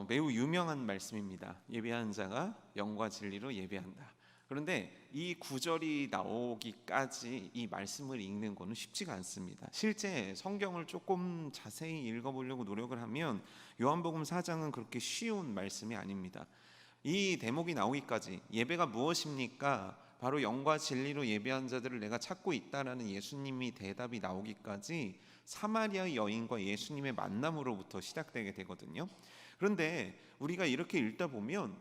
매우 유명한 말씀입니다. 예배하는 자가 영과 진리로 예배한다. 그런데 이 구절이 나오기까지 이 말씀을 읽는 것은 쉽지가 않습니다. 실제 성경을 조금 자세히 읽어보려고 노력을 하면 요한복음 4장은 그렇게 쉬운 말씀이 아닙니다. 이 대목이 나오기까지 예배가 무엇입니까? 바로 영과 진리로 예배한 자들을 내가 찾고 있다라는 예수님이 대답이 나오기까지 사마리아 여인과 예수님의 만남으로부터 시작되게 되거든요. 그런데 우리가 이렇게 읽다 보면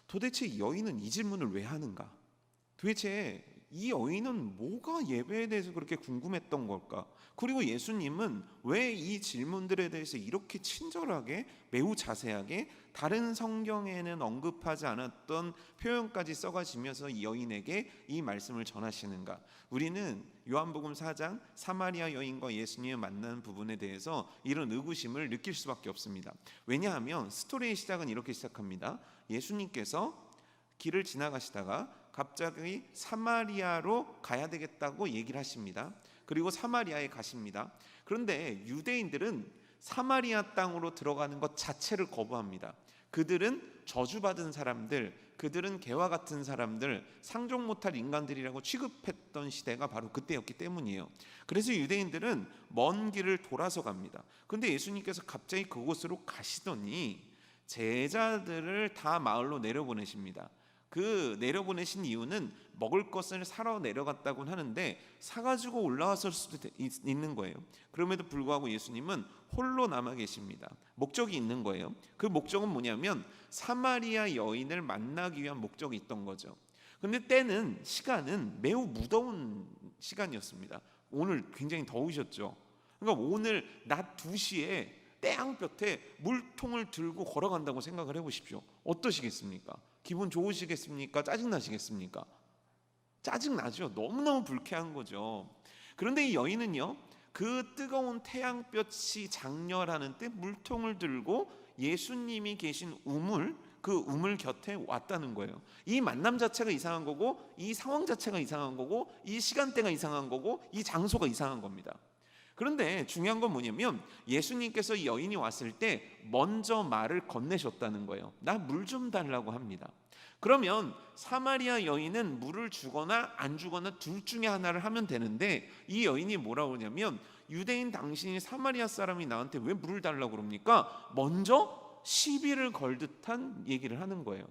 도대체 이 여인은 이 질문을 왜 하는가? 도대체 이 여인은 뭐가 예배에 대해서 그렇게 궁금했던 걸까? 그리고 예수님은 왜 이 질문들에 대해서 이렇게 친절하게 매우 자세하게 다른 성경에는 언급하지 않았던 표현까지 써가시면서 이 여인에게 이 말씀을 전하시는가? 우리는 요한복음 4장 사마리아 여인과 예수님의 만난 부분에 대해서 이런 의구심을 느낄 수밖에 없습니다. 왜냐하면 스토리의 시작은 이렇게 시작합니다. 예수님께서 길을 지나가시다가 갑자기 사마리아로 가야 되겠다고 얘기를 하십니다. 그리고 사마리아에 가십니다. 그런데 유대인들은 사마리아 땅으로 들어가는 것 자체를 거부합니다. 그들은 저주받은 사람들, 그들은 개와 같은 사람들, 상종 못할 인간들이라고 취급했던 시대가 바로 그때였기 때문이에요. 그래서 유대인들은 먼 길을 돌아서 갑니다. 그런데 예수님께서 갑자기 그곳으로 가시더니 제자들을 다 마을로 내려보내십니다. 그 내려보내신 이유는 먹을 것을 사러 내려갔다고는 하는데 사가지고 올라왔을 수도 있는 거예요. 그럼에도 불구하고 예수님은 홀로 남아 계십니다. 목적이 있는 거예요. 그 목적은 뭐냐면 사마리아 여인을 만나기 위한 목적이 있던 거죠. 그런데 때는 시간은 매우 무더운 시간이었습니다. 오늘 굉장히 더우셨죠. 그러니까 오늘 낮 2시에 태양볕에 물통을 들고 걸어간다고 생각을 해보십시오. 어떠시겠습니까? 기분 좋으시겠습니까? 짜증나시겠습니까? 짜증나죠. 너무너무 불쾌한 거죠. 그런데 이 여인은요, 그 뜨거운 태양볕이 장렬하는 때 물통을 들고 예수님이 계신 우물, 그 우물 곁에 왔다는 거예요. 이 만남 자체가 이상한 거고, 이 상황 자체가 이상한 거고, 이 시간대가 이상한 거고, 이 장소가 이상한 겁니다. 그런데 중요한 건 뭐냐면 예수님께서 이 여인이 왔을 때 먼저 말을 건네셨다는 거예요. 나 물 좀 달라고 합니다. 그러면 사마리아 여인은 물을 주거나 안 주거나 둘 중에 하나를 하면 되는데 이 여인이 뭐라고 하냐면 유대인 당신이 사마리아 사람이 나한테 왜 물을 달라고 그럽니까? 먼저 시비를 걸 듯한 얘기를 하는 거예요.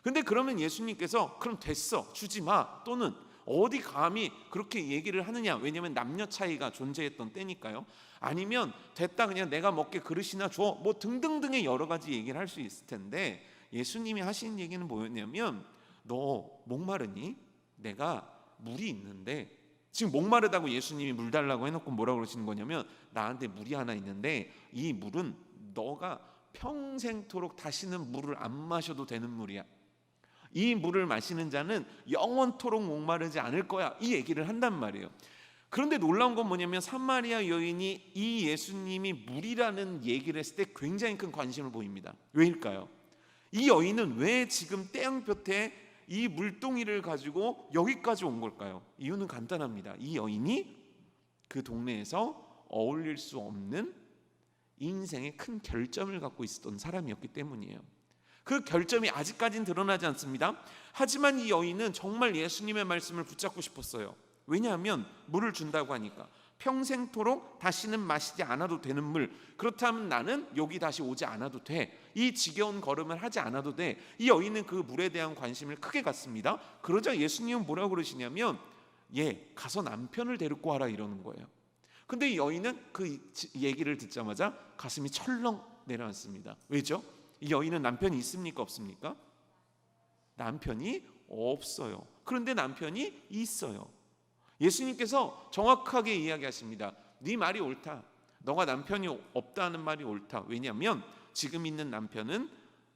근데 그러면 예수님께서 그럼 됐어 주지 마 또는 어디 감히 그렇게 얘기를 하느냐? 왜냐하면 남녀 차이가 존재했던 때니까요. 아니면 됐다 그냥 내가 먹게 그릇이나 줘 뭐 등등등의 여러 가지 얘기를 할 수 있을 텐데 예수님이 하시는 얘기는 뭐였냐면 너 목마르니? 내가 물이 있는데 지금 목마르다고 예수님이 물 달라고 해놓고 뭐라고 그러시는 거냐면 나한테 물이 하나 있는데 이 물은 너가 평생토록 다시는 물을 안 마셔도 되는 물이야. 이 물을 마시는 자는 영원토록 목마르지 않을 거야. 이 얘기를 한단 말이에요. 그런데 놀라운 건 뭐냐면 사마리아 여인이 이 예수님이 물이라는 얘기를 했을 때 굉장히 큰 관심을 보입니다. 왜일까요? 이 여인은 왜 지금 태양볕에 이 물동이를 가지고 여기까지 온 걸까요? 이유는 간단합니다. 이 여인이 그 동네에서 어울릴 수 없는 인생의 큰 결점을 갖고 있었던 사람이었기 때문이에요. 그 결점이 아직까지는 드러나지 않습니다. 하지만 이 여인은 정말 예수님의 말씀을 붙잡고 싶었어요. 왜냐하면 물을 준다고 하니까 평생토록 다시는 마시지 않아도 되는 물, 그렇다면 나는 여기 다시 오지 않아도 돼. 이 지겨운 걸음을 하지 않아도 돼. 이 여인은 그 물에 대한 관심을 크게 갖습니다. 그러자 예수님은 뭐라고 그러시냐면 가서 남편을 데리고 와라 이러는 거예요. 근데 이 여인은 그 얘기를 듣자마자 가슴이 철렁 내려앉습니다. 왜죠? 이 여인은 남편이 있습니까? 없습니까? 남편이 없어요. 그런데 남편이 있어요. 예수님께서 정확하게 이야기하십니다. 네 말이 옳다. 너가 남편이 없다는 말이 옳다. 왜냐하면 지금 있는 남편은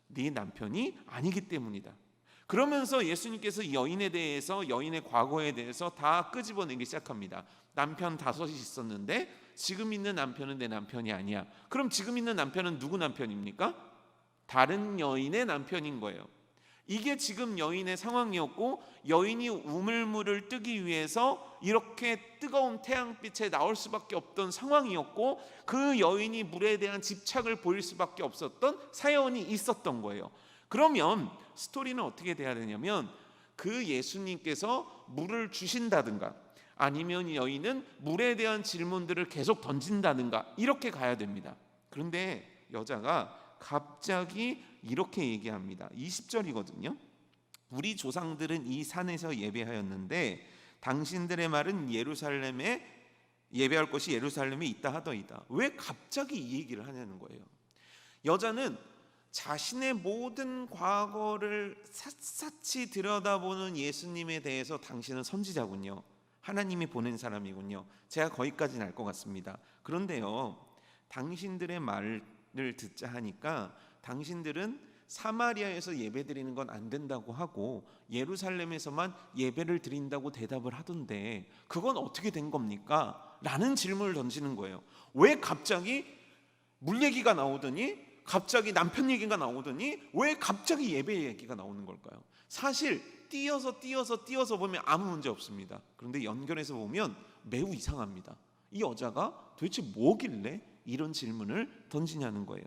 네 남편이 아니기 때문이다. 그러면서 예수님께서 이 여인에 대해서 여인의 과거에 대해서 다 끄집어내기 시작합니다. 남편 5이 있었는데 지금 있는 남편은 내 남편이 아니야. 그럼 지금 있는 남편은 누구 남편입니까? 다른 여인의 남편인 거예요. 이게 지금 여인의 상황이었고, 여인이 우물물을 뜨기 위해서 이렇게 뜨거운 태양빛에 나올 수밖에 없던 상황이었고, 그 여인이 물에 대한 집착을 보일 수밖에 없었던 사연이 있었던 거예요. 그러면 스토리는 어떻게 돼야 되냐면, 그 예수님께서 물을 주신다든가 아니면 여인은 물에 대한 질문들을 계속 던진다든가 이렇게 가야 됩니다. 그런데 여자가 갑자기 이렇게 얘기합니다. 20절이거든요. 우리 조상들은 이 산에서 예배하였는데 당신들의 말은 예루살렘에 예배할 것이 예루살렘에 있다 하더이다. 왜 갑자기 이 얘기를 하냐는 거예요. 여자는 자신의 모든 과거를 샅샅이 들여다보는 예수님에 대해서 당신은 선지자군요. 하나님이 보낸 사람이군요. 제가 거기까지는 알 것 같습니다. 그런데요, 당신들의 말을 듣자 하니까 당신들은 사마리아에서 예배드리는 건 안 된다고 하고 예루살렘에서만 예배를 드린다고 대답을 하던데 그건 어떻게 된 겁니까? 라는 질문을 던지는 거예요. 왜 갑자기 물 얘기가 나오더니, 갑자기 남편 얘기가 나오더니 왜 갑자기 예배 얘기가 나오는 걸까요? 사실 띄어서 보면 아무 문제 없습니다. 그런데 연결해서 보면 매우 이상합니다. 이 여자가 도대체 뭐길래 이런 질문을 던지냐는 거예요.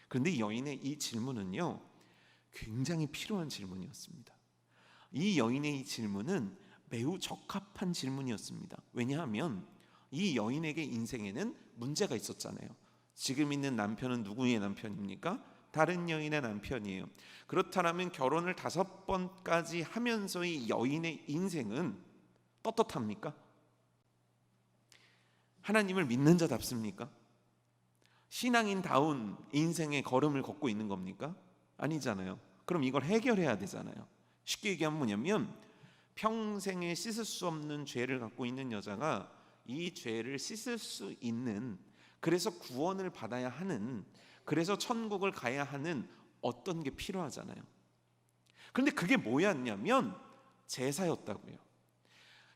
그런데 이 여인의 이 질문은요, 굉장히 필요한 질문이었습니다. 이 여인의 이 질문은 매우 적합한 질문이었습니다. 왜냐하면 이 여인에게 인생에는 문제가 있었잖아요. 지금 있는 남편은 누구의 남편입니까? 다른 여인의 남편이에요. 그렇다면 결혼을 5번까지 하면서의 여인의 인생은 떳떳합니까? 하나님을 믿는 자답습니까? 신앙인다운 인생의 걸음을 걷고 있는 겁니까? 아니잖아요. 그럼 이걸 해결해야 되잖아요. 쉽게 얘기하면 뭐냐면, 평생에 씻을 수 없는 죄를 갖고 있는 여자가 이 죄를 씻을 수 있는, 그래서 구원을 받아야 하는, 그래서 천국을 가야 하는 어떤 게 필요하잖아요. 그런데 그게 뭐였냐면 제사였다고요.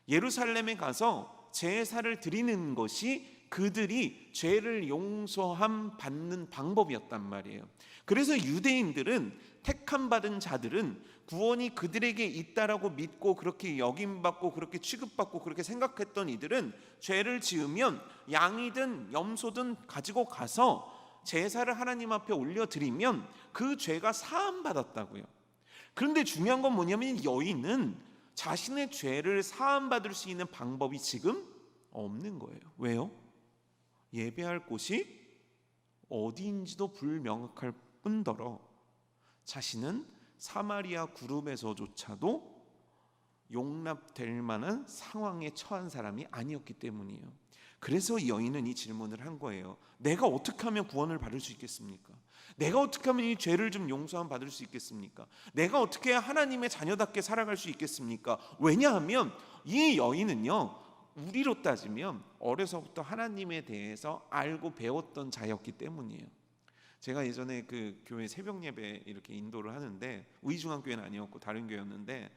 예루살렘에 가서 제사를 드리는 것이 그들이 죄를 용서함 받는 방법이었단 말이에요. 그래서 유대인들은, 택함 받은 자들은 구원이 그들에게 있다라고 믿고 그렇게 여김받고 그렇게 취급받고 그렇게 생각했던 이들은 죄를 지으면 양이든 염소든 가지고 가서 제사를 하나님 앞에 올려드리면 그 죄가 사함받았다고요. 그런데 중요한 건 뭐냐면, 여인은 자신의 죄를 사함받을 수 있는 방법이 지금 없는 거예요. 왜요? 예배할 곳이 어디인지도 불명확할 뿐더러 자신은 사마리아 그룹에서조차도 용납될 만한 상황에 처한 사람이 아니었기 때문이에요. 그래서 이 여인은 이 질문을 한 거예요. 내가 어떻게 하면 구원을 받을 수 있겠습니까? 내가 어떻게 하면 이 죄를 좀 용서함 받을 수 있겠습니까? 내가 어떻게 하나님의 자녀답게 살아갈 수 있겠습니까? 왜냐하면 이 여인은요, 우리로 따지면 어려서부터 하나님에 대해서 알고 배웠던 자였기 때문이에요. 제가 예전에 그 교회 새벽 예배 이렇게 인도를 하는데, 의중앙교회는 아니었고 다른 교회였는데,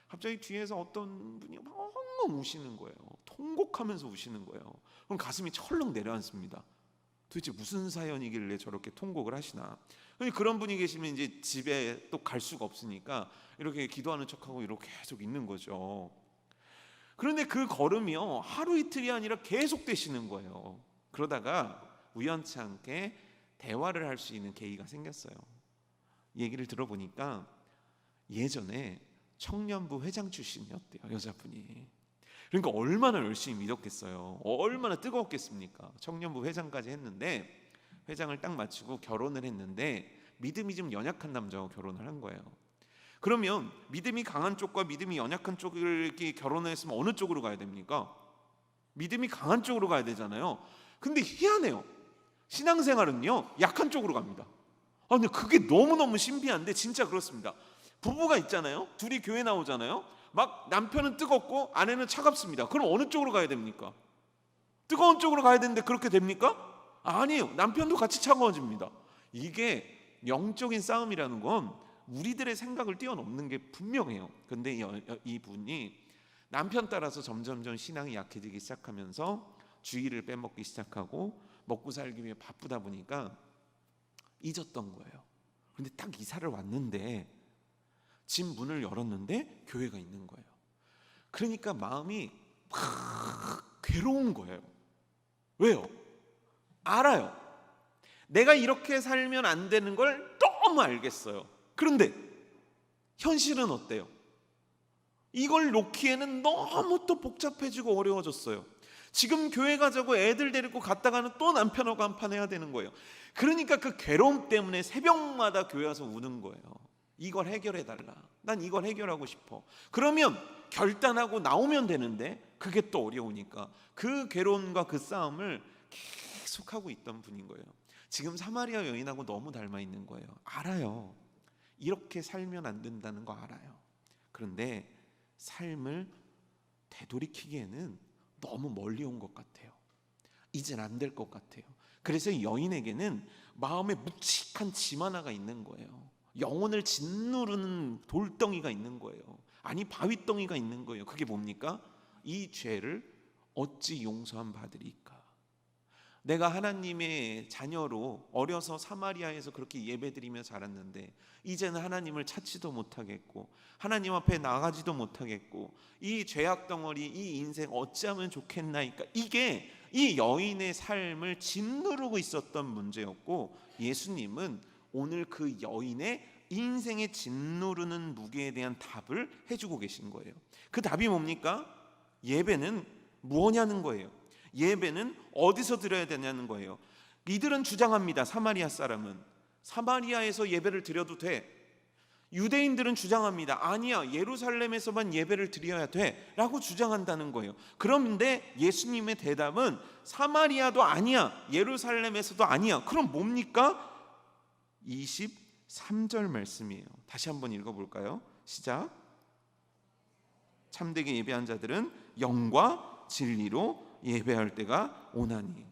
갑자기 뒤에서 어떤 분이 막 엉엉 우시는 거예요. 통곡하면서 우시는 거예요. 그럼 가슴이 철렁 내려앉습니다. 도대체 무슨 사연이길래 저렇게 통곡을 하시나. 그런 분이 계시면 이제 집에 또 갈 수가 없으니까 이렇게 기도하는 척하고 이렇게 계속 있는 거죠. 그런데 그 걸음이요, 하루 이틀이 아니라 계속 되시는 거예요. 그러다가 우연치 않게 대화를 할 수 있는 계기가 생겼어요. 얘기를 들어보니까 예전에 청년부 회장 출신이었대요, 여자분이. 그러니까 얼마나 열심히 믿었겠어요. 얼마나 뜨거웠겠습니까? 청년부 회장까지 했는데, 회장을 딱 마치고 결혼을 했는데 믿음이 좀 연약한 남자와 결혼을 한 거예요. 그러면 믿음이 강한 쪽과 믿음이 연약한 쪽을 이렇게 결혼을 했으면 어느 쪽으로 가야 됩니까? 믿음이 강한 쪽으로 가야 되잖아요. 근데 희한해요. 신앙생활은요, 약한 쪽으로 갑니다. 근데 그게 너무너무 신비한데 진짜 그렇습니다. 부부가 있잖아요. 둘이 교회 나오잖아요. 막 남편은 뜨겁고 아내는 차갑습니다. 그럼 어느 쪽으로 가야 됩니까? 뜨거운 쪽으로 가야 되는데 그렇게 됩니까? 아니에요. 남편도 같이 차가워집니다. 이게 영적인 싸움이라는 건 우리들의 생각을 뛰어넘는 게 분명해요. 근데 이분이 남편 따라서 점점점 신앙이 약해지기 시작하면서 주의를 빼먹기 시작하고 먹고 살기 위해 바쁘다 보니까 잊었던 거예요. 그런데 딱 이사를 왔는데 집 문을 열었는데 교회가 있는 거예요. 그러니까 마음이 막 괴로운 거예요. 왜요? 알아요. 내가 이렇게 살면 안 되는 걸 너무 알겠어요. 그런데 현실은 어때요? 이걸 놓기에는 너무 또 복잡해지고 어려워졌어요. 지금 교회 가자고 애들 데리고 갔다가는 또 남편하고 한판 해야 되는 거예요. 그러니까 그 괴로움 때문에 새벽마다 교회 와서 우는 거예요. 이걸 해결해 달라. 난 이걸 해결하고 싶어. 그러면 결단하고 나오면 되는데 그게 또 어려우니까 그 괴로움과 그 싸움을 계속하고 있던 분인 거예요. 지금 사마리아 여인하고 너무 닮아 있는 거예요. 알아요. 이렇게 살면 안 된다는 거 알아요. 그런데 삶을 되돌이키기에는 너무 멀리 온 것 같아요. 이젠 안 될 것 같아요. 그래서 여인에게는 마음에 묵직한 짐 하나가 있는 거예요. 영혼을 짓누르는 돌덩이가 있는 거예요. 아니 바위덩이가 있는 거예요. 그게 뭡니까? 이 죄를 어찌 용서함 받으리까? 내가 하나님의 자녀로 어려서 사마리아에서 그렇게 예배드리며 자랐는데 이제는 하나님을 찾지도 못하겠고 하나님 앞에 나가지도 못하겠고 이 죄악 덩어리 이 인생 어찌하면 좋겠나이까? 이게 이 여인의 삶을 짓누르고 있었던 문제였고 예수님은 오늘 그 여인의 인생의 짓누르는 무게에 대한 답을 해주고 계신 거예요. 그 답이 뭡니까? 예배는 무엇냐는 거예요. 예배는 어디서 드려야 되냐는 거예요. 이들은 주장합니다. 사마리아 사람은 사마리아에서 예배를 드려도 돼. 유대인들은 주장합니다. 아니야, 예루살렘에서만 예배를 드려야 돼 라고 주장한다는 거예요. 그런데 예수님의 대답은 사마리아도 아니야, 예루살렘에서도 아니야. 그럼 뭡니까? 23절 말씀이에요. 다시 한번 읽어볼까요? 시작. 참되게 예배한 자들은 영과 진리로 예배할 때가 오나니.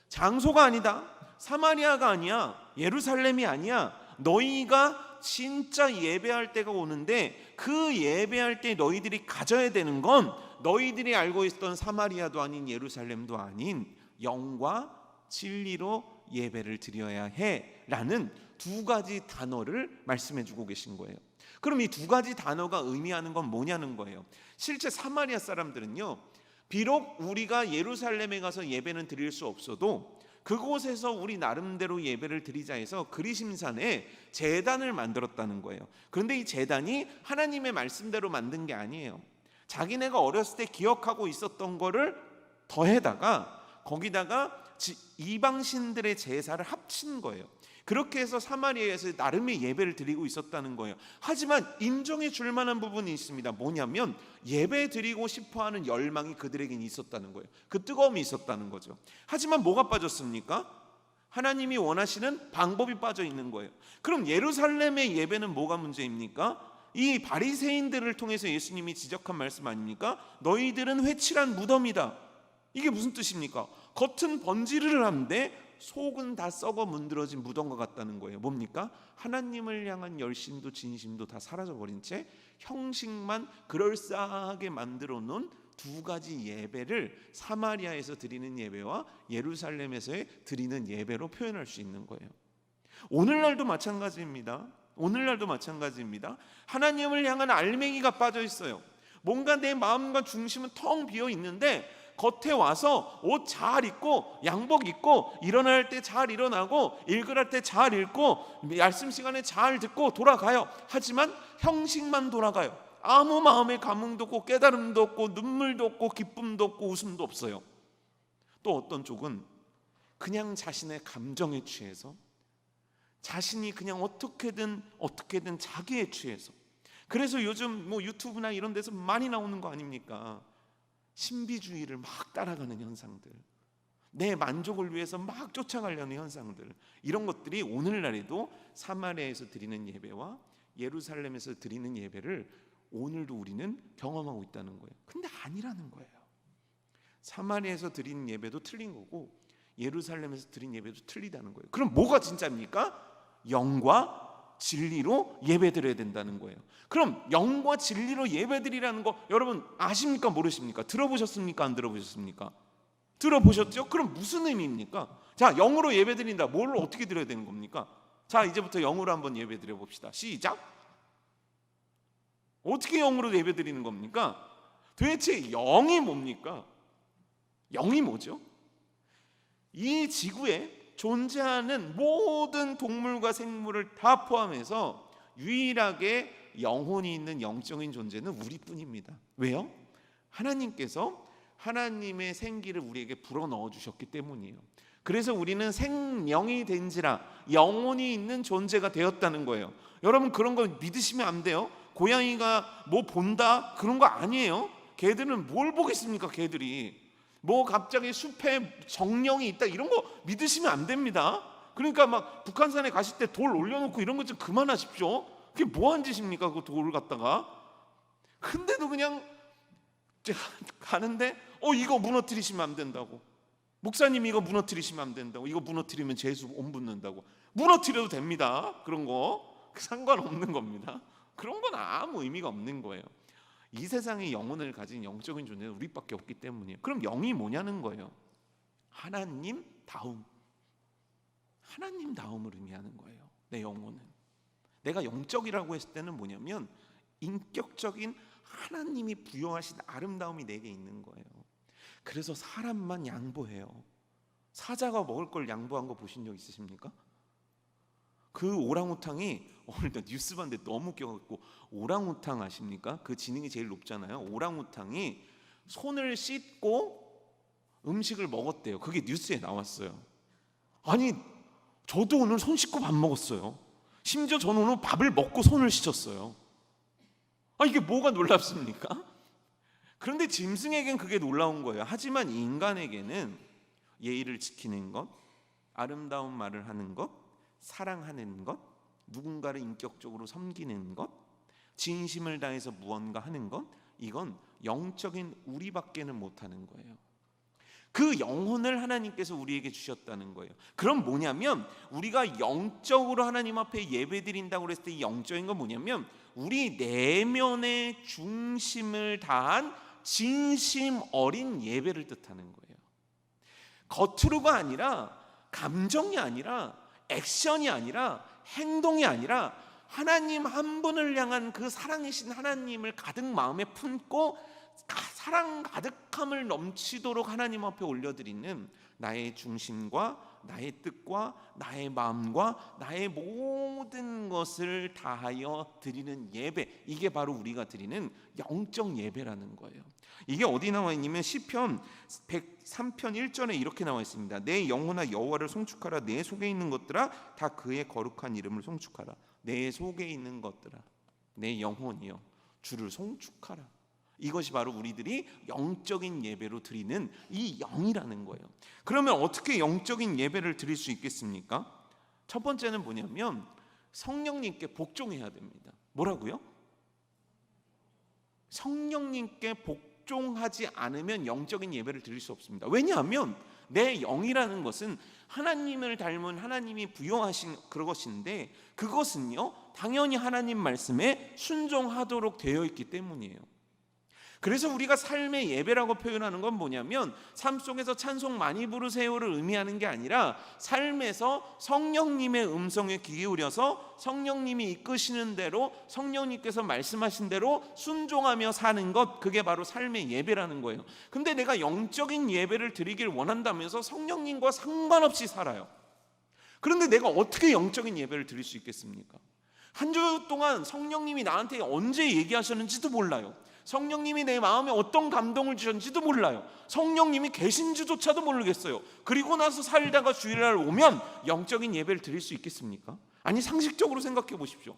장소가 아니다, 사마리아가 아니야, 예루살렘이 아니야. 너희가 진짜 예배할 때가 오는데 그 예배할 때 너희들이 가져야 되는 건 너희들이 알고 있었던 사마리아도 아닌 예루살렘도 아닌 영과 진리로 예배를 드려야 해 라는 두 가지 단어를 말씀해 주고 계신 거예요. 그럼 이 두 가지 단어가 의미하는 건 뭐냐는 거예요. 실제 사마리아 사람들은요, 비록 우리가 예루살렘에 가서 예배는 드릴 수 없어도 그곳에서 우리 나름대로 예배를 드리자 해서 그리심산에 제단을 만들었다는 거예요. 그런데 이 제단이 하나님의 말씀대로 만든 게 아니에요. 자기네가 어렸을 때 기억하고 있었던 거를 더해다가 거기다가 이방신들의 제사를 합친 거예요. 그렇게 해서 사마리아에서 나름의 예배를 드리고 있었다는 거예요. 하지만 인정해 줄 만한 부분이 있습니다. 뭐냐면 예배 드리고 싶어하는 열망이 그들에겐 있었다는 거예요. 그 뜨거움이 있었다는 거죠. 하지만 뭐가 빠졌습니까? 하나님이 원하시는 방법이 빠져 있는 거예요. 그럼 예루살렘의 예배는 뭐가 문제입니까? 이 바리새인들을 통해서 예수님이 지적한 말씀 아닙니까? 너희들은 회칠한 무덤이다. 이게 무슨 뜻입니까? 겉은 번지르르 한데 속은 다 썩어 문드러진 무덤과 같다는 거예요. 뭡니까? 하나님을 향한 열심도 진심도 다 사라져버린 채 형식만 그럴싸하게 만들어 놓은 두 가지 예배를 사마리아에서 드리는 예배와 예루살렘에서의 드리는 예배로 표현할 수 있는 거예요. 오늘날도 마찬가지입니다. 하나님을 향한 알맹이가 빠져 있어요. 뭔가 내 마음과 중심은 텅 비어 있는데 겉에 와서 옷 잘 입고 양복 입고 일어날 때 잘 일어나고 읽을 때 잘 읽고 말씀 시간에 잘 듣고 돌아가요. 하지만 형식만 돌아가요. 아무 마음의 감흥도 없고 깨달음도 없고 눈물도 없고 기쁨도 없고 웃음도 없어요. 또 어떤 쪽은 그냥 자신의 감정에 취해서 자신이 그냥 어떻게든 자기에 취해서, 그래서 요즘 뭐 유튜브나 이런 데서 많이 나오는 거 아닙니까? 신비주의를 막 따라가는 현상들, 내 만족을 위해서 막 쫓아가려는 현상들, 이런 것들이 오늘날에도 사마리아에서 드리는 예배와 예루살렘에서 드리는 예배를 오늘도 우리는 경험하고 있다는 거예요. 근데 아니라는 거예요. 사마리아에서 드리는 예배도 틀린 거고 예루살렘에서 드리는 예배도 틀리다는 거예요. 그럼 뭐가 진짜입니까? 영과 진리로 예배드려야 된다는 거예요. 그럼 영과 진리로 예배드리라는 거 여러분 아십니까? 모르십니까? 들어보셨습니까? 안 들어보셨습니까? 들어보셨죠? 그럼 무슨 의미입니까? 자, 영으로 예배드린다. 뭘 어떻게 드려야 되는 겁니까? 자, 이제부터 영으로 한번 예배드려 봅시다. 시작. 어떻게 영으로 예배드리는 겁니까? 도대체 영이 뭡니까? 영이 뭐죠? 이 지구에 존재하는 모든 동물과 생물을 다 포함해서 유일하게 영혼이 있는 영적인 존재는 우리뿐입니다. 왜요? 하나님께서 하나님의 생기를 우리에게 불어넣어 주셨기 때문이에요. 그래서 우리는 생명이 된지라 영혼이 있는 존재가 되었다는 거예요. 여러분 그런 거 믿으시면 안 돼요. 고양이가 뭐 본다 그런 거 아니에요. 개들은 뭘 보겠습니까? 개들이 뭐 갑자기 숲에 정령이 있다 이런 거 믿으시면 안 됩니다. 그러니까 막 북한산에 가실 때 돌 올려놓고 이런 거 좀 그만하십시오. 그게 뭐한 짓입니까? 그 돌을 갖다가. 근데도 그냥 가는데 이거 무너뜨리시면 안 된다고. 목사님 이거 무너뜨리시면 안 된다고. 이거 무너뜨리면 재수 온 붙는다고. 무너뜨려도 됩니다. 그런 거 상관없는 겁니다. 그런 건 아무 의미가 없는 거예요. 이 세상에 영혼을 가진 영적인 존재는 우리밖에 없기 때문이에요. 그럼 영이 뭐냐는 거예요. 하나님다움. 하나님다움을 의미하는 거예요. 내 영혼은. 내가 영적이라고 했을 때는 뭐냐면 인격적인 하나님이 부여하신 아름다움이 내게 있는 거예요. 그래서 사람만 양보해요. 사자가 먹을 걸 양보한 거 보신 적 있으십니까? 그 오랑우탕이 오늘 뉴스 봤는데 너무 웃겨갖고, 오랑우탕 아십니까? 그 지능이 제일 높잖아요. 오랑우탕이 손을 씻고 음식을 먹었대요. 그게 뉴스에 나왔어요. 아니 저도 오늘 손 씻고 밥 먹었어요. 심지어 저는 오늘 밥을 먹고 손을 씻었어요. 이게 뭐가 놀랍습니까? 그런데 짐승에겐 그게 놀라운 거예요. 하지만 인간에게는 예의를 지키는 것, 아름다운 말을 하는 것, 사랑하는 것, 누군가를 인격적으로 섬기는 것, 진심을 다해서 무언가 하는 것, 이건 영적인 우리밖에는 못하는 거예요. 그 영혼을 하나님께서 우리에게 주셨다는 거예요. 그럼 뭐냐면 우리가 영적으로 하나님 앞에 예배드린다고 그랬을 때 이 영적인 건 뭐냐면 우리 내면의 중심을 다한 진심 어린 예배를 뜻하는 거예요. 겉으로가 아니라, 감정이 아니라, 액션이 아니라, 행동이 아니라 하나님 한 분을 향한 그 사랑이신 하나님을 가득 마음에 품고 사랑 가득함을 넘치도록 하나님 앞에 올려드리는 나의 중심과 나의 뜻과 나의 마음과 나의 모든 것을 다하여 드리는 예배, 이게 바로 우리가 드리는 영적 예배라는 거예요. 이게 어디 나와 있냐면 시편 103편 1절에 이렇게 나와 있습니다. 내 영혼아 여호와를 송축하라. 내 속에 있는 것들아 다 그의 거룩한 이름을 송축하라. 내 속에 있는 것들아, 내 영혼이요 주를 송축하라. 이것이 바로 우리들이 영적인 예배로 드리는 이 영이라는 거예요. 그러면 어떻게 영적인 예배를 드릴 수 있겠습니까? 첫 번째는 뭐냐면 성령님께 복종해야 됩니다. 뭐라고요? 성령님께 복종하지 않으면 영적인 예배를 드릴 수 없습니다. 왜냐하면 내 영이라는 것은 하나님을 닮은 하나님이 부여하신 그것인데, 그것은요 당연히 하나님 말씀에 순종하도록 되어 있기 때문이에요. 그래서 우리가 삶의 예배라고 표현하는 건 뭐냐면 삶 속에서 찬송 많이 부르세요를 의미하는 게 아니라 삶에서 성령님의 음성에 귀 기울여서 성령님이 이끄시는 대로, 성령님께서 말씀하신 대로 순종하며 사는 것, 그게 바로 삶의 예배라는 거예요. 근데 내가 영적인 예배를 드리길 원한다면서 성령님과 상관없이 살아요. 그런데 내가 어떻게 영적인 예배를 드릴 수 있겠습니까? 한 주 동안 성령님이 나한테 언제 얘기하셨는지도 몰라요. 성령님이 내 마음에 어떤 감동을 주셨는지도 몰라요. 성령님이 계신지조차도 모르겠어요. 그리고 나서 살다가 주일날 오면 영적인 예배를 드릴 수 있겠습니까? 아니, 상식적으로 생각해 보십시오.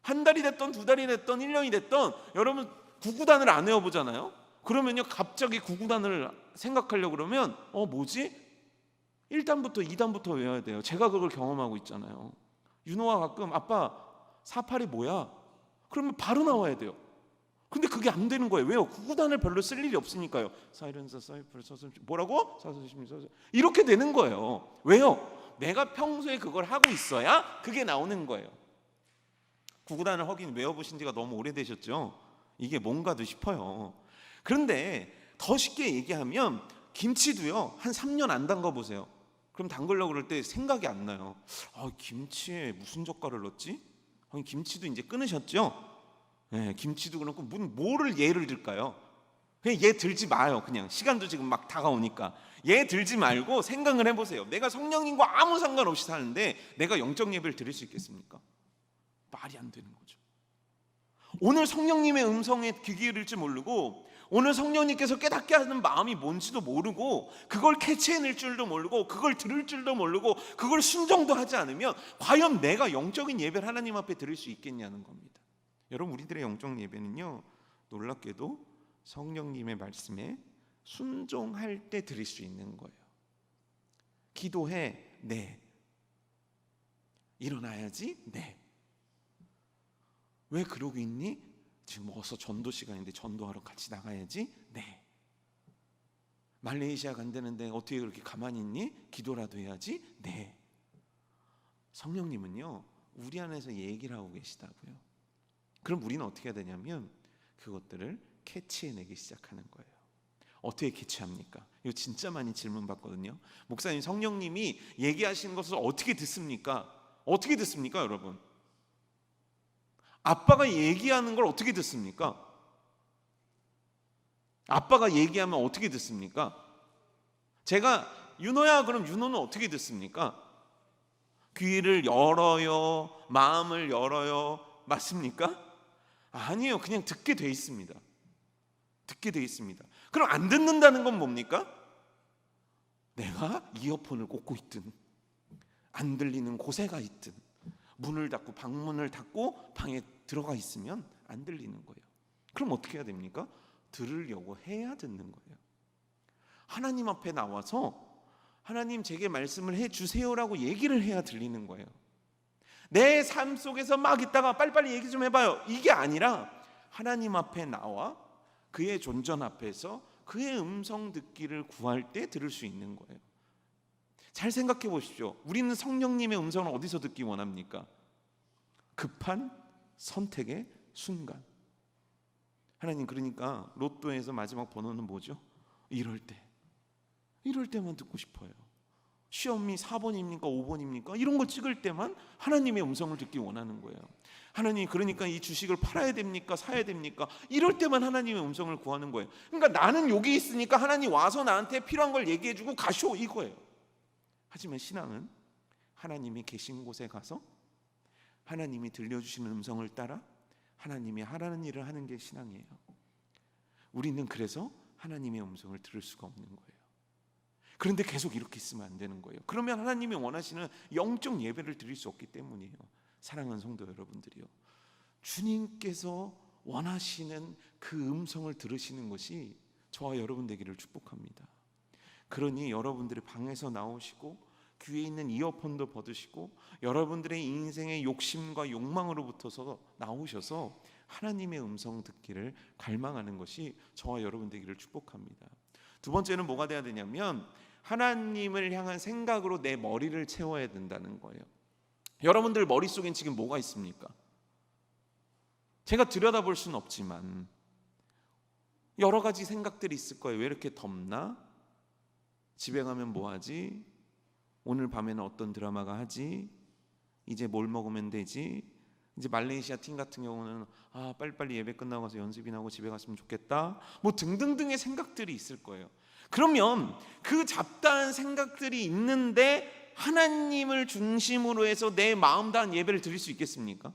한 달이 됐던 두 달이 됐던 1년이 됐던, 여러분 구구단을 안 외워보잖아요. 그러면요 갑자기 구구단을 생각하려고 그러면 뭐지? 1단부터 2단부터 외워야 돼요. 제가 그걸 경험하고 있잖아요. 윤호가 가끔 아빠 48이 뭐야? 그러면 바로 나와야 돼요. 근데 그게 안 되는 거예요. 왜요? 구구단을 별로 쓸 일이 없으니까요. 사이렌서 사이플 서슴 뭐라고? 사서심 서슴 이렇게 되는 거예요. 왜요? 내가 평소에 그걸 하고 있어야 그게 나오는 거예요. 구구단을 하긴 외워보신 지가 너무 오래되셨죠? 이게 뭔가도 싶어요. 그런데 더 쉽게 얘기하면 김치도요 한 3년 안 담가 보세요. 그럼 담그려고 그럴 때 생각이 안 나요. 김치에 무슨 젓갈을 넣었지? 김치도 이제 끊으셨죠? 예, 김치도 그렇고 뭐를 예를 들까요? 그냥 얘 들지 마요. 그냥 시간도 지금 막 다가오니까 얘 들지 말고 생각을 해보세요. 내가 성령님과 아무 상관없이 사는데 내가 영적 예배를 드릴 수 있겠습니까? 말이 안 되는 거죠. 오늘 성령님의 음성에 귀 기울일지 모르고, 오늘 성령님께서 깨닫게 하는 마음이 뭔지도 모르고, 그걸 캐치해낼 줄도 모르고, 그걸 들을 줄도 모르고, 그걸 순종도 하지 않으면 과연 내가 영적인 예배를 하나님 앞에 드릴 수 있겠냐는 겁니다. 여러분, 우리들의 영적 예배는요, 놀랍게도 성령님의 말씀에 순종할 때 드릴 수 있는 거예요. 기도해, 네. 일어나야지, 네. 왜 그러고 있니? 지금 어서 전도 시간인데 전도하러 같이 나가야지, 네. 말레이시아 간다는데 어떻게 그렇게 가만히 있니? 기도라도 해야지, 네. 성령님은요, 우리 안에서 얘기를 하고 계시다고요. 그럼 우리는 어떻게 해야 되냐면 그것들을 캐치해내기 시작하는 거예요. 어떻게 캐치합니까? 이거 진짜 많이 질문 받거든요. 목사님, 성령님이 얘기하시는 것을 어떻게 듣습니까? 어떻게 듣습니까, 여러분? 아빠가 얘기하는 걸 어떻게 듣습니까? 아빠가 얘기하면 어떻게 듣습니까? 제가 윤호야, 그럼 윤호는 어떻게 듣습니까? 귀를 열어요? 마음을 열어요? 맞습니까? 아니에요. 그냥 듣게 돼 있습니다. 듣게 돼 있습니다. 그럼 안 듣는다는 건 뭡니까? 내가 이어폰을 꽂고 있든 안 들리는 곳에가 있든 문을 닫고 방문을 닫고 방에 들어가 있으면 안 들리는 거예요. 그럼 어떻게 해야 됩니까? 들으려고 해야 듣는 거예요. 하나님 앞에 나와서 하나님 제게 말씀을 해주세요라고 얘기를 해야 들리는 거예요. 내 삶 속에서 막 있다가 빨리빨리 얘기 좀 해봐요, 이게 아니라 하나님 앞에 나와 그의 존전 앞에서 그의 음성 듣기를 구할 때 들을 수 있는 거예요. 잘 생각해 보십시오. 우리는 성령님의 음성을 어디서 듣기 원합니까? 급한 선택의 순간. 하나님, 그러니까 로또에서 마지막 번호는 뭐죠? 이럴 때만 듣고 싶어요. 시험이 4번입니까 5번입니까? 이런 걸 찍을 때만 하나님의 음성을 듣기 원하는 거예요. 하나님, 그러니까 이 주식을 팔아야 됩니까 사야 됩니까? 이럴 때만 하나님의 음성을 구하는 거예요. 그러니까 나는 여기 있으니까 하나님 와서 나한테 필요한 걸 얘기해주고 가쇼, 이거예요. 하지만 신앙은 하나님이 계신 곳에 가서 하나님이 들려주시는 음성을 따라 하나님이 하라는 일을 하는 게 신앙이에요. 우리는 그래서 하나님의 음성을 들을 수가 없는 거예요. 그런데 계속 이렇게 있으면 안 되는 거예요. 그러면 하나님이 원하시는 영적 예배를 드릴 수 없기 때문이에요. 사랑하는 성도 여러분들이요, 주님께서 원하시는 그 음성을 들으시는 것이 저와 여러분 되기를 축복합니다. 그러니 여러분들의 방에서 나오시고 귀에 있는 이어폰도 벗으시고 여러분들의 인생의 욕심과 욕망으로부터서 나오셔서 하나님의 음성 듣기를 갈망하는 것이 저와 여러분 되기를 축복합니다. 두 번째는 뭐가 돼야 되냐면 하나님을 향한 생각으로 내 머리를 채워야 된다는 거예요. 여러분들 머릿속엔 지금 뭐가 있습니까? 제가 들여다볼 수는 없지만 여러 가지 생각들이 있을 거예요. 왜 이렇게 덥나? 집에 가면 뭐 하지? 오늘 밤에는 어떤 드라마가 하지? 이제 뭘 먹으면 되지? 이제 말레이시아 팀 같은 경우는 빨리빨리 예배 끝나고 가서 연습이나 하고 집에 갔으면 좋겠다, 뭐 등등등의 생각들이 있을 거예요. 그러면 그 잡다한 생각들이 있는데 하나님을 중심으로 해서 내 마음 다한 예배를 드릴 수 있겠습니까?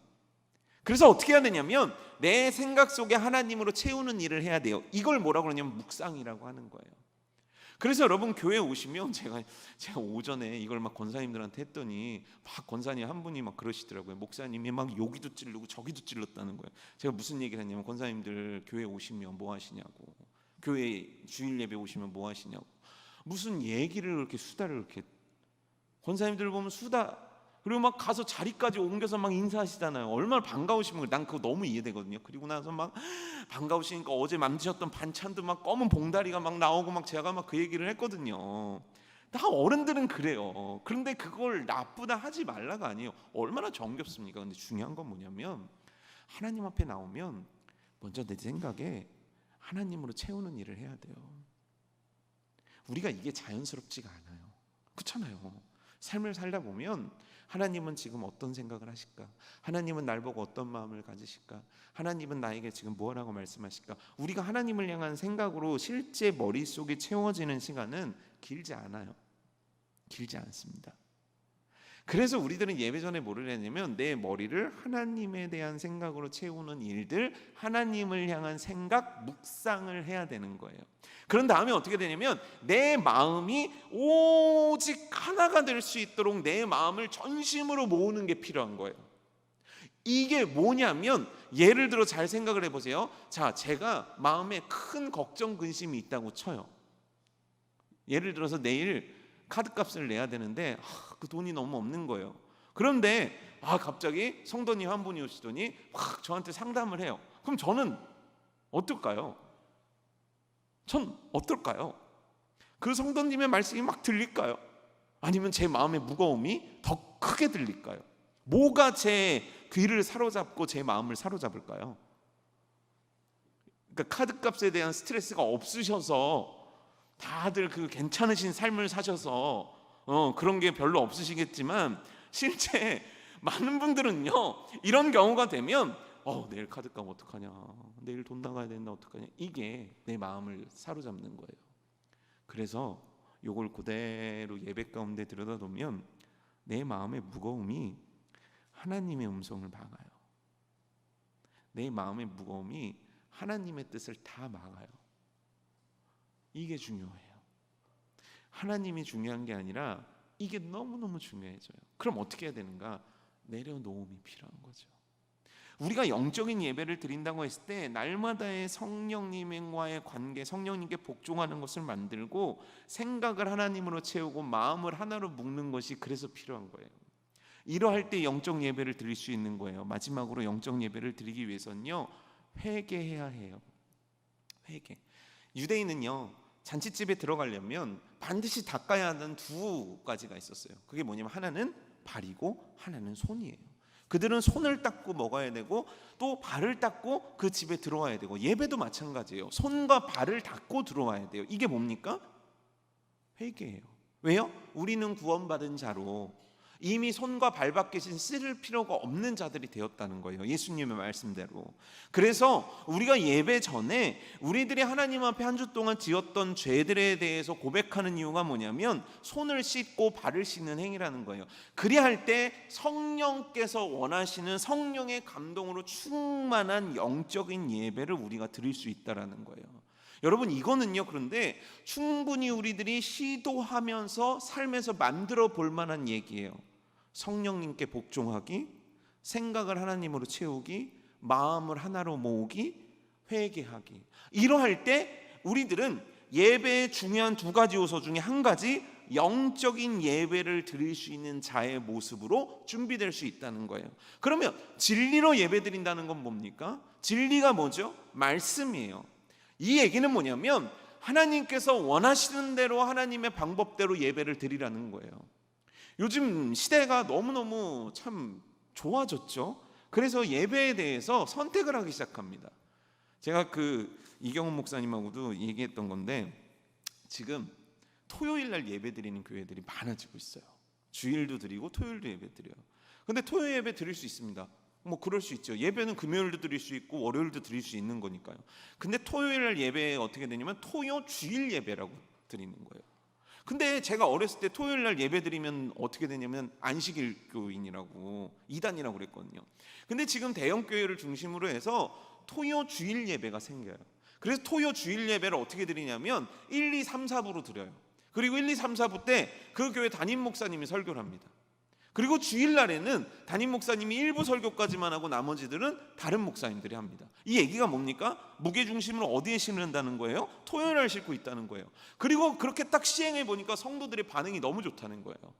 그래서 어떻게 해야 되냐면 내 생각 속에 하나님으로 채우는 일을 해야 돼요. 이걸 뭐라고 그러냐면 묵상이라고 하는 거예요. 그래서 여러분 교회 오시면 제가 오전에 이걸 막 권사님들한테 했더니 막 권사님 한 분이 막 그러시더라고요. 목사님이 막 여기도 찌르고 저기도 찔렀다는 거예요. 제가 무슨 얘기를 했냐면 권사님들 교회 오시면 뭐 하시냐고, 교회 주일 예배 오시면 뭐 하시냐고, 무슨 얘기를 그렇게 수다를 그렇게, 권사님들 보면 수다, 그리고 막 가서 자리까지 옮겨서 막 인사하시잖아요. 얼마나 반가우시면 그래. 난 그거 너무 이해되거든요. 그리고 나서 막 반가우시니까 어제 만드셨던 반찬도 막 검은 봉다리가 막 나오고 막 제가 막 그 얘기를 했거든요. 다 어른들은 그래요. 그런데 그걸 나쁘다 하지 말라가 아니에요. 얼마나 정겹습니까? 근데 중요한 건 뭐냐면 하나님 앞에 나오면 먼저 내 생각에 하나님으로 채우는 일을 해야 돼요. 우리가 이게 자연스럽지가 않아요. 그렇잖아요. 삶을 살다 보면 하나님은 지금 어떤 생각을 하실까? 하나님은 날 보고 어떤 마음을 가지실까? 하나님은 나에게 지금 뭐라고 말씀하실까? 우리가 하나님을 향한 생각으로 실제 머릿속에 채워지는 시간은 길지 않아요. 길지 않습니다. 그래서 우리들은 예배 전에 뭐를 했냐면 내 머리를 하나님에 대한 생각으로 채우는 일들, 하나님을 향한 생각, 묵상을 해야 되는 거예요. 그런 다음에 어떻게 되냐면 내 마음이 오직 하나가 될 수 있도록 내 마음을 전심으로 모으는 게 필요한 거예요. 이게 뭐냐면 예를 들어 잘 생각을 해보세요. 자, 제가 마음에 큰 걱정, 근심이 있다고 쳐요. 예를 들어서 내일 카드값을 내야 되는데 그 돈이 너무 없는 거예요. 그런데 갑자기 성도님 한 분이 오시더니 확 저한테 상담을 해요. 그럼 저는 어떨까요? 전 어떨까요? 그 성도님의 말씀이 막 들릴까요? 아니면 제 마음의 무거움이 더 크게 들릴까요? 뭐가 제 귀를 사로잡고 제 마음을 사로잡을까요? 그러니까 카드값에 대한 스트레스가 없으셔서 다들 그 괜찮으신 삶을 사셔서 그런 게 별로 없으시겠지만 실제 많은 분들은요 이런 경우가 되면 내일 카드값 어떡하냐, 내일 돈 나가야 된다 어떡하냐, 이게 내 마음을 사로잡는 거예요. 그래서 요걸 그대로 예배 가운데 들여다보면 내 마음의 무거움이 하나님의 음성을 막아요. 내 마음의 무거움이 하나님의 뜻을 다 막아요. 이게 중요해요. 하나님이 중요한 게 아니라 이게 너무너무 중요해져요. 그럼 어떻게 해야 되는가? 내려놓음이 필요한 거죠. 우리가 영적인 예배를 드린다고 했을 때 날마다의 성령님과의 관계, 성령님께 복종하는 것을 만들고 생각을 하나님으로 채우고 마음을 하나로 묶는 것이 그래서 필요한 거예요. 이러할 때 영적 예배를 드릴 수 있는 거예요. 마지막으로 영적 예배를 드리기 위해서는요 회개해야 해요. 회개. 유대인은요 잔치집에 들어가려면 반드시 닦아야 하는 두 가지가 있었어요. 그게 뭐냐면 하나는 발이고 하나는 손이에요. 그들은 손을 닦고 먹어야 되고 또 발을 닦고 그 집에 들어와야 되고, 예배도 마찬가지예요. 손과 발을 닦고 들어와야 돼요. 이게 뭡니까? 회개예요. 왜요? 우리는 구원받은 자로 이미 손과 발밖에 쓸 필요가 없는 자들이 되었다는 거예요. 예수님의 말씀대로. 그래서 우리가 예배 전에 우리들이 하나님 앞에 한 주 동안 지었던 죄들에 대해서 고백하는 이유가 뭐냐면 손을 씻고 발을 씻는 행위라는 거예요. 그래야 할 때 성령께서 원하시는 성령의 감동으로 충만한 영적인 예배를 우리가 드릴 수 있다라는 거예요. 여러분, 이거는요 그런데 충분히 우리들이 시도하면서 삶에서 만들어 볼 만한 얘기예요. 성령님께 복종하기, 생각을 하나님으로 채우기, 마음을 하나로 모으기, 회개하기. 이러할 때 우리들은 예배의 중요한 두 가지 요소 중에 한 가지, 영적인 예배를 드릴 수 있는 자의 모습으로 준비될 수 있다는 거예요. 그러면 진리로 예배 드린다는 건 뭡니까? 진리가 뭐죠? 말씀이에요. 이 얘기는 뭐냐면 하나님께서 원하시는 대로 하나님의 방법대로 예배를 드리라는 거예요. 요즘 시대가 너무너무 참 좋아졌죠. 그래서 예배에 대해서 선택을 하기 시작합니다. 제가 이경훈 목사님하고도 얘기했던 건데 지금 토요일 날 예배 드리는 교회들이 많아지고 있어요. 주일도 드리고 토요일도 예배 드려요. 근데 토요일 예배 드릴 수 있습니다. 뭐 그럴 수 있죠. 예배는 금요일도 드릴 수 있고 월요일도 드릴 수 있는 거니까요. 근데 토요일 날 예배 어떻게 되냐면 토요 주일 예배라고 드리는 거예요. 근데 제가 어렸을 때 토요일 날 예배 드리면 어떻게 되냐면 안식일교인이라고, 이단이라고 그랬거든요. 근데 지금 대형 교회를 중심으로 해서 토요 주일 예배가 생겨요. 그래서 토요 주일 예배를 어떻게 드리냐면 1, 2, 3, 4부로 드려요. 그리고 1, 2, 3, 4부 때 그 교회 담임 목사님이 설교를 합니다. 그리고 주일날에는 담임 목사님이 일부 설교까지만 하고 나머지들은 다른 목사님들이 합니다. 이 얘기가 뭡니까? 무게중심을 어디에 심는다는 거예요? 토요일날 싣고 있다는 거예요. 그리고 그렇게 딱 시행해 보니까 성도들의 반응이 너무 좋다는 거예요.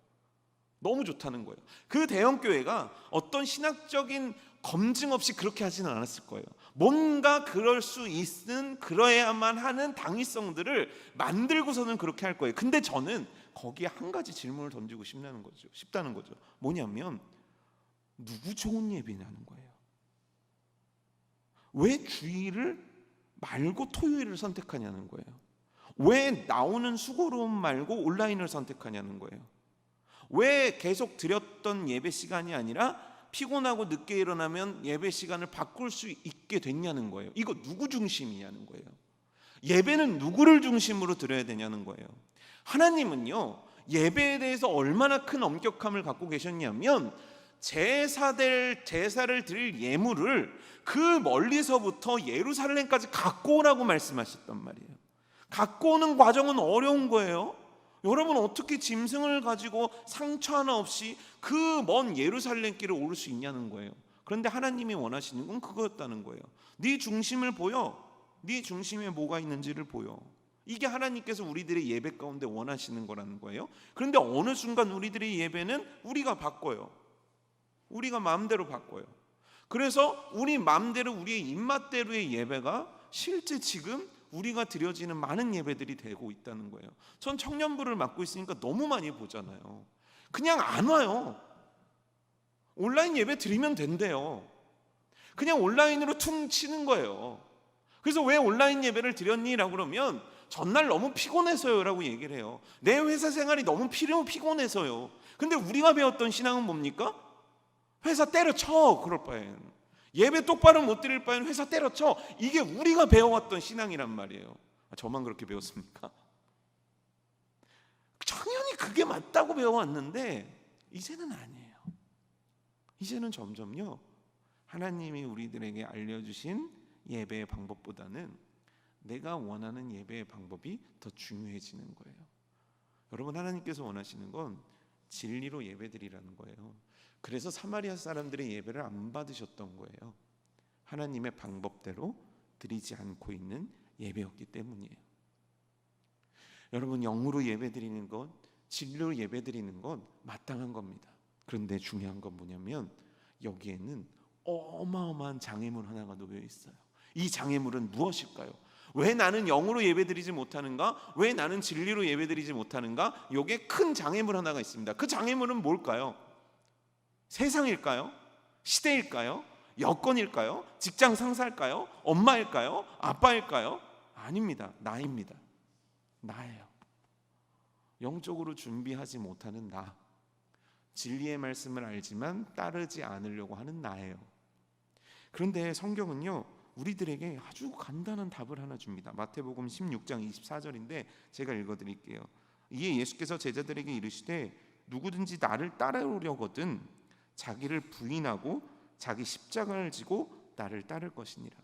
너무 좋다는 거예요. 그 대형교회가 어떤 신학적인 검증 없이 그렇게 하지는 않았을 거예요. 뭔가 그럴 수 있는, 그러야만 하는 당위성들을 만들고서는 그렇게 할 거예요. 근데 저는 거기에 한 가지 질문을 던지고 싶다는 거죠. 뭐냐면 누구 좋은 예배냐는 거예요. 왜 주일을 말고 토요일을 선택하냐는 거예요. 왜 나오는 수고로움 말고 온라인을 선택하냐는 거예요. 왜 계속 드렸던 예배 시간이 아니라 피곤하고 늦게 일어나면 예배 시간을 바꿀 수 있게 됐냐는 거예요. 이거 누구 중심이냐는 거예요. 예배는 누구를 중심으로 드려야 되냐는 거예요. 하나님은요, 예배에 대해서 얼마나 큰 엄격함을 갖고 계셨냐면 제사를 드릴 예물을 그 멀리서부터 예루살렘까지 갖고 오라고 말씀하셨단 말이에요. 갖고 오는 과정은 어려운 거예요. 여러분, 어떻게 짐승을 가지고 상처 하나 없이 그 먼 예루살렘 길을 오를 수 있냐는 거예요. 그런데 하나님이 원하시는 건 그거였다는 거예요. 네 중심을 보여. 네 중심에 뭐가 있는지를 보여. 이게 하나님께서 우리들의 예배 가운데 원하시는 거라는 거예요. 그런데 어느 순간 우리들의 예배는 우리가 바꿔요. 우리가 마음대로 바꿔요. 그래서 우리 마음대로, 우리의 입맛대로의 예배가 실제 지금 우리가 드려지는 많은 예배들이 되고 있다는 거예요. 전 청년부를 맡고 있으니까 너무 많이 보잖아요. 그냥 안 와요. 온라인 예배 드리면 된대요. 그냥 온라인으로 퉁 치는 거예요. 그래서 왜 온라인 예배를 드렸니? 라고 그러면 전날 너무 피곤해서요 라고 얘기를 해요. 내 회사 생활이 너무 피곤해서요. 근데 우리가 배웠던 신앙은 뭡니까? 회사 때려쳐. 그럴 바엔 예배 똑바로 못 드릴 바엔 회사 때려쳐. 이게 우리가 배워왔던 신앙이란 말이에요. 저만 그렇게 배웠습니까? 당연히 그게 맞다고 배워왔는데 이제는 아니에요. 이제는 점점요, 하나님이 우리들에게 알려주신 예배의 방법보다는 내가 원하는 예배의 방법이 더 중요해지는 거예요. 여러분, 하나님께서 원하시는 건 진리로 예배드리라는 거예요. 그래서 사마리아 사람들의 예배를 안 받으셨던 거예요. 하나님의 방법대로 드리지 않고 있는 예배였기 때문이에요. 여러분, 영으로 예배드리는 것, 진리로 예배드리는 건 마땅한 겁니다. 그런데 중요한 건 뭐냐면 여기에는 어마어마한 장애물 하나가 놓여 있어요. 이 장애물은 무엇일까요? 왜 나는 영으로 예배드리지 못하는가? 왜 나는 진리로 예배드리지 못하는가? 여기에 큰 장애물 하나가 있습니다. 그 장애물은 뭘까요? 세상일까요? 시대일까요? 여건일까요? 직장 상사일까요? 엄마일까요? 아빠일까요? 아닙니다. 나입니다. 나예요. 영적으로 준비하지 못하는 나, 진리의 말씀을 알지만 따르지 않으려고 하는 나예요. 그런데 성경은요, 우리들에게 아주 간단한 답을 하나 줍니다. 마태복음 16장 24절인데 제가 읽어드릴게요. 이에 예수께서 제자들에게 이르시되 누구든지 나를 따르려거든 자기를 부인하고 자기 십자가를 지고 나를 따를 것이니라.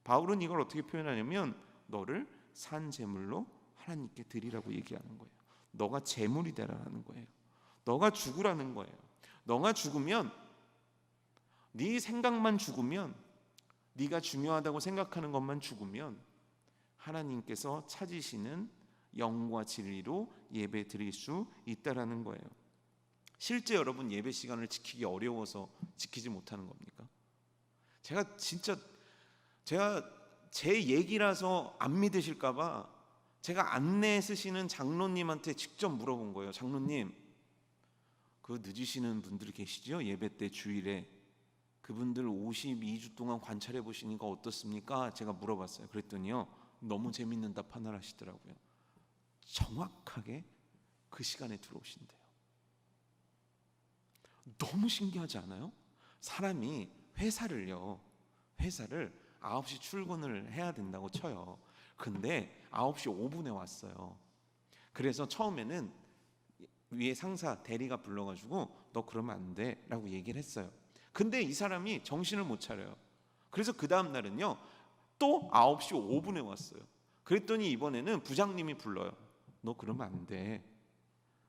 바울은 이걸 어떻게 표현하냐면 너를 산 제물로 하나님께 드리라고 얘기하는 거예요. 너가 제물이 되라는 거예요. 너가 죽으라는 거예요. 너가 죽으면, 네 생각만 죽으면, 네가 중요하다고 생각하는 것만 죽으면 하나님께서 찾으시는 영과 진리로 예배 드릴 수 있다라는 거예요. 실제 여러분, 예배 시간을 지키기 어려워서 지키지 못하는 겁니까? 제가 제 얘기라서 안 믿으실까 봐 제가 안내 쓰시는 장로님한테 직접 물어본 거예요. 장로님, 그 늦으시는 분들 계시죠? 예배 때 주일에 그분들 52주 동안 관찰해 보시니까 어떻습니까? 제가 물어봤어요. 그랬더니요, 너무 재밌는 답 하나를 하시더라고요. 정확하게 그 시간에 들어오신대요. 너무 신기하지 않아요? 사람이 회사를 9시 출근을 해야 된다고 쳐요. 근데 9시 5분에 왔어요. 그래서 처음에는 위에 상사 대리가 불러가지고 너 그러면 안 돼 라고 얘기를 했어요. 근데 이 사람이 정신을 못 차려요. 그래서 그 다음 날은요, 또 9시 5분에 왔어요. 그랬더니 이번에는 부장님이 불러요. 너 그러면 안 돼.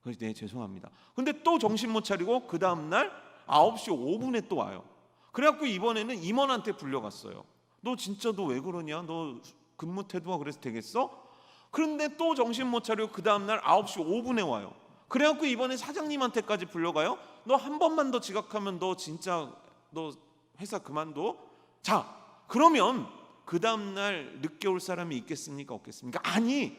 그래서 네, 죄송합니다. 근데 또 정신 못 차리고 그 다음 날 9시 5분에 또 와요. 그래갖고 이번에는 임원한테 불려갔어요. 너 진짜 너 왜 그러냐? 너 근무 태도가 그래서 되겠어? 그런데 또 정신 못 차리고 그 다음 날 9시 5분에 와요. 그래갖고 이번에 사장님한테까지 불려가요. 너 한 번만 더 지각하면 너 진짜 너 회사 그만둬? 자, 그러면 그 다음 날 늦게 올 사람이 있겠습니까? 없겠습니까? 아니,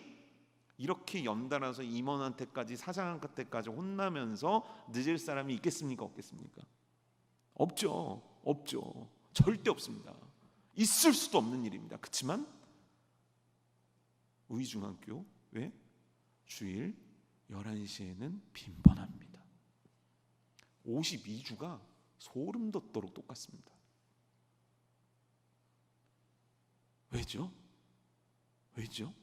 이렇게 연달아서 임원한테까지 사장한테까지 혼나면서 늦을 사람이 있겠습니까? 없겠습니까? 없죠. 절대 없습니다. 있을 수도 없는 일입니다. 그렇지만 우리 중학교 왜? 주일 11시에는 빈번합니다. 52주가 소름 돋도록 똑같습니다. 왜죠? 왜죠?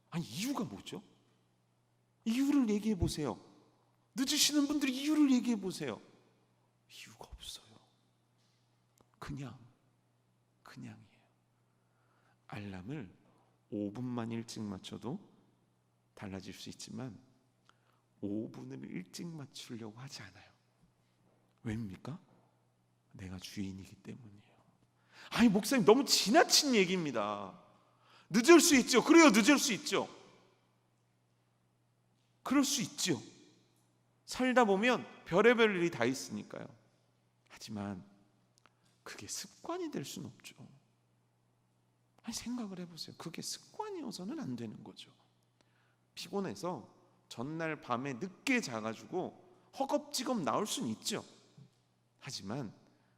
아니, 이유가 뭐죠? 이유를 얘기해 보세요. 늦으시는 분들이 이유를 얘기해 보세요. 이유가 없어요. 그냥이에요. 알람을 5분만 일찍 맞춰도 달라질 수 있지만 5분을 일찍 맞추려고 하지 않아요. 왜입니까? 내가 주인이기 때문이에요. 아니, 목사님, 너무 지나친 얘기입니다. 늦을 수 있죠. 그래요, 늦을 수 있죠. 그럴 수 있죠. 살다 보면 별의별 일이 다 있으니까요. 하지만 그게 습관이 될 수는 없죠. 아니, 생각을 해보세요. 그게 습관이어서는 안 되는 거죠. 피곤해서 전날 밤에 늦게 자가지고 허겁지겁 나올 수는 있죠. 하지만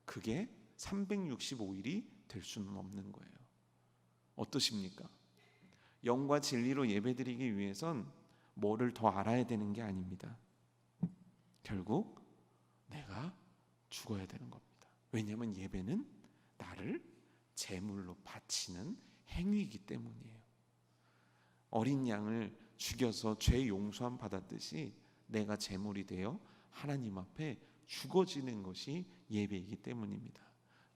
그게 365일이 될 수는 없는 거예요. 어떠십니까? 영과 진리로 예배드리기 위해선 뭐를 더 알아야 되는 게 아닙니다. 결국 내가 죽어야 되는 겁니다. 왜냐하면 예배는 나를 제물로 바치는 행위이기 때문이에요. 어린 양을 죽여서 죄 용서함 받았듯이 내가 제물이 되어 하나님 앞에 죽어지는 것이 예배이기 때문입니다.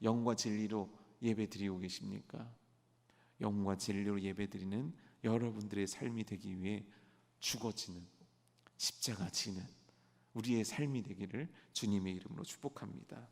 영과 진리로 예배드리고 계십니까? 영과 진리로 예배드리는 여러분들의 삶이 되기 위해 죽어지는, 십자가 지는 우리의 삶이 되기를 주님의 이름으로 축복합니다.